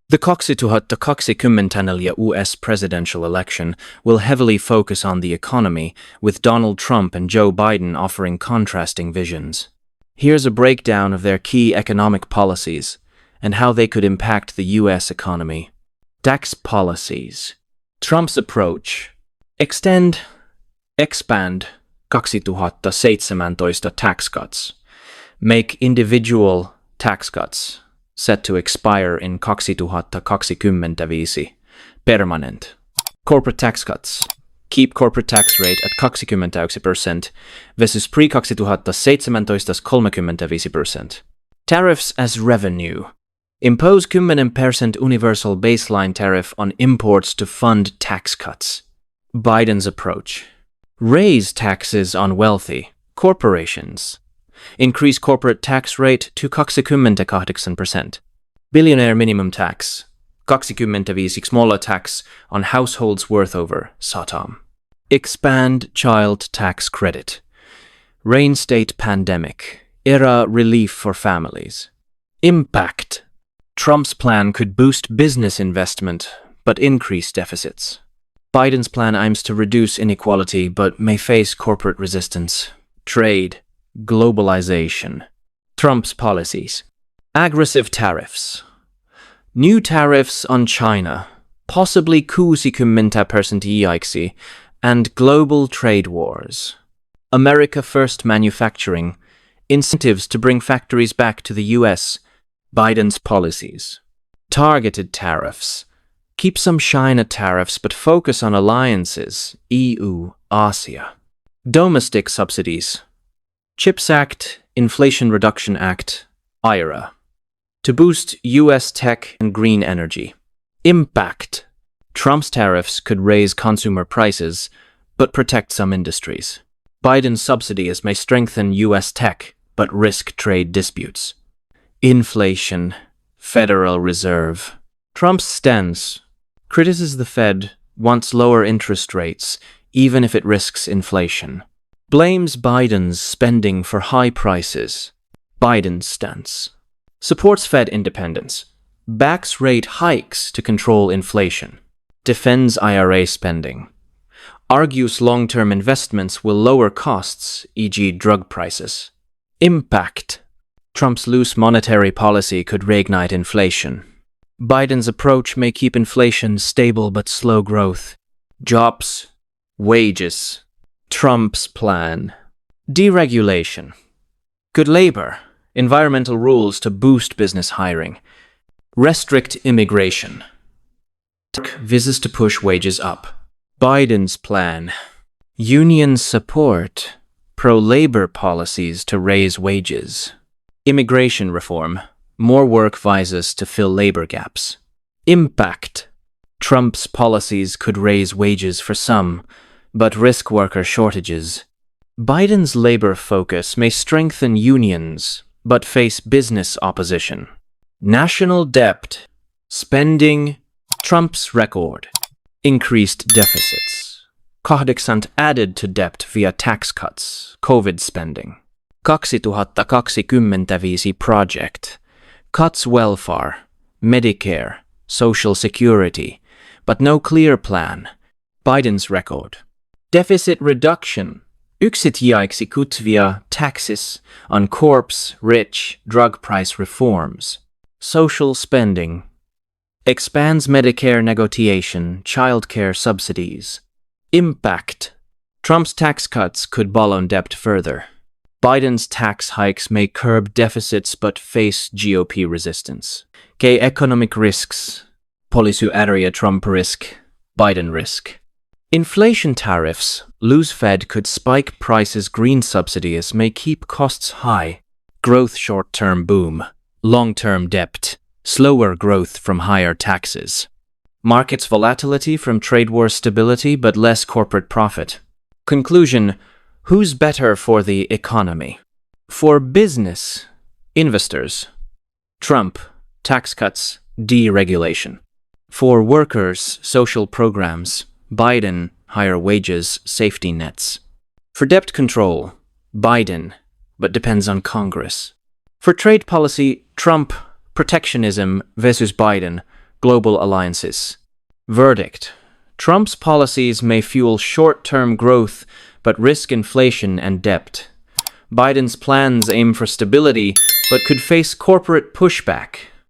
The 2024 US presidential election will heavily focus on the economy, with Donald Trump and Joe Biden offering contrasting visions. Here's a breakdown of their key economic policies and how they could impact the US economy. Tax policies. Trump's approach. Expand 2017 tax cuts. Make individual tax cuts set to expire in 2025 permanent. Corporate tax cuts. Keep corporate tax rate at 21% versus pre-2017 35%. Tariffs as revenue. Impose 10% universal baseline tariff on imports to fund tax cuts. Biden's approach. Raise taxes on wealthy corporations. Increase corporate tax rate to 28%. Billionaire minimum tax. 25 smaller tax on households worth over 100. Expand child tax credit. Reinstate pandemic era relief for families. Impact. Trump's plan could boost business investment but increase deficits. Biden's plan aims to reduce inequality but may face corporate resistance. Trade. Globalization. Trump's policies. Aggressive tariffs. New tariffs on China, possibly 60% and global trade wars. America First manufacturing. Incentives to bring factories back to the US. Biden's policies. Targeted tariffs. Keep some China tariffs but focus on alliances, EU, Asia. Domestic subsidies. CHIPS Act, Inflation Reduction Act, IRA. To boost US tech and green energy. Impact. Trump's tariffs could raise consumer prices, but protect some industries. Biden's subsidies may strengthen US tech, but risk trade disputes. Inflation. Federal Reserve. Trump's stance. Criticizes the Fed, wants lower interest rates, even if it risks inflation. Blames Biden's spending for high prices. Biden's stance. Supports Fed independence. Backs rate hikes to control inflation. Defends IRA spending. Argues long-term investments will lower costs, e.g. drug prices. Impact. Trump's loose monetary policy could reignite inflation. Biden's approach may keep inflation stable but slow growth. Jobs. Wages. Trump's plan. Deregulation. Good labor. Environmental rules to boost business hiring. Restrict immigration. Visas to push wages up. Biden's plan. Union support. Pro-labor policies to raise wages. Immigration reform. More work visas to fill labor gaps. Impact. Trump's policies could raise wages for some, but risk worker shortages. Biden's labor focus may strengthen unions, but face business opposition. National debt. Spending. Trump's record. Increased deficits. 8 added to debt via tax cuts, COVID spending. 2025 project. Cuts welfare, Medicare, Social Security, but no clear plan. Biden's record. Deficit reduction. Yksittäjäksi kutsuvia taxes on corpse, rich, drug price reforms. Social spending. Expands Medicare negotiation, childcare subsidies. Impact. Trump's tax cuts could balloon debt further. Biden's tax hikes may curb deficits but face GOP resistance. Economic risks. Policy area Trump risk, Biden risk. Inflation tariffs. Loose Fed could spike prices. Green subsidies may keep costs high. Growth short-term boom. Long-term debt. Slower growth from higher taxes. Markets volatility from trade war stability but less corporate profit. Conclusion. Who's better for the economy? For business, investors. Trump, tax cuts, deregulation. For workers, social programs. Biden, higher wages, safety nets. For debt control, Biden, but depends on Congress. For trade policy, Trump, protectionism versus Biden, global alliances. Verdict: Trump's policies may fuel short-term growth but risk inflation and debt. Biden's plans aim for stability but could face corporate pushback.